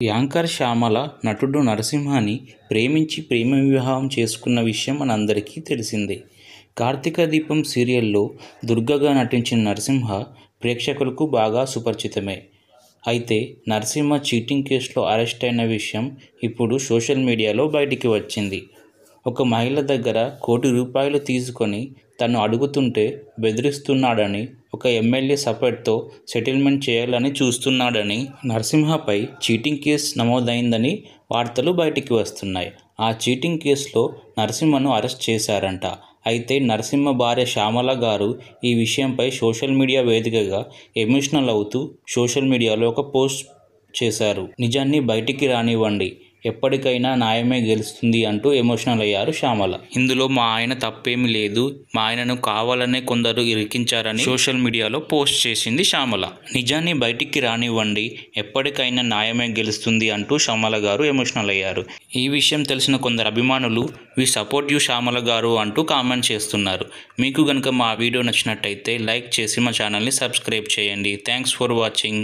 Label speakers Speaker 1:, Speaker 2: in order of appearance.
Speaker 1: Anchor Shyamala నటుడు నరసింహని ప్రేమించి ప్రేమ వివాహం చేసుకున్న విషయం మనందరికీ తెలిసిందే. కార్తీక దీపం సీరియల్లో దుర్గగా నటించిన నరసింహ ప్రేక్షకులకు బాగా సుపరిచితమే. అయితే నరసింహ చీటింగ్ కేసులో అరెస్ట్ అయిన విషయం ఇప్పుడు సోషల్ మీడియాలో బయటికి వచ్చింది. ఒక మహిళ దగ్గర ₹1,00,00,000 తీసుకొని తను అడుగుతుంటే బెదిరిస్తున్నాడని, ఒక ఎమ్మెల్యే సపోర్ట్తో సెటిల్మెంట్ చేయాలని చూస్తున్నాడని నరసింహపై చీటింగ్ కేసు నమోదైందని వార్తలు బయటికి వస్తున్నాయి. ఆ చీటింగ్ కేసులో నరసింహను అరెస్ట్ చేశారంట. అయితే నరసింహ భార్య శ్యామల గారు ఈ విషయంపై సోషల్ మీడియా వేదికగా ఎమోషనల్ అవుతూ సోషల్ మీడియాలో ఒక పోస్ట్ చేశారు. నిజాన్ని బయటికి రానివ్వండి, ఎప్పటికైనా న్యాయమే గెలుస్తుంది అంటూ ఎమోషనల్ అయ్యారు శ్యామల. ఇందులో మా ఆయన తప్పేమీ లేదు, మా ఆయనను కావాలనే కొందరు ఇరికించారని సోషల్ మీడియాలో పోస్ట్ చేసింది శ్యామల. నిజాన్ని బయటికి రానివ్వండి, ఎప్పటికైనా న్యాయమే గెలుస్తుంది అంటూ శ్యామల గారు ఎమోషనల్ అయ్యారు. ఈ విషయం తెలిసిన కొందరు అభిమానులు వి సపోర్ట్ యూ శ్యామల గారు అంటూ కామెంట్ చేస్తున్నారు. మీకు గనుక మా వీడియో నచ్చినట్టయితే లైక్ చేసి మా ఛానల్ని సబ్స్క్రైబ్ చేయండి. Thanks for watching.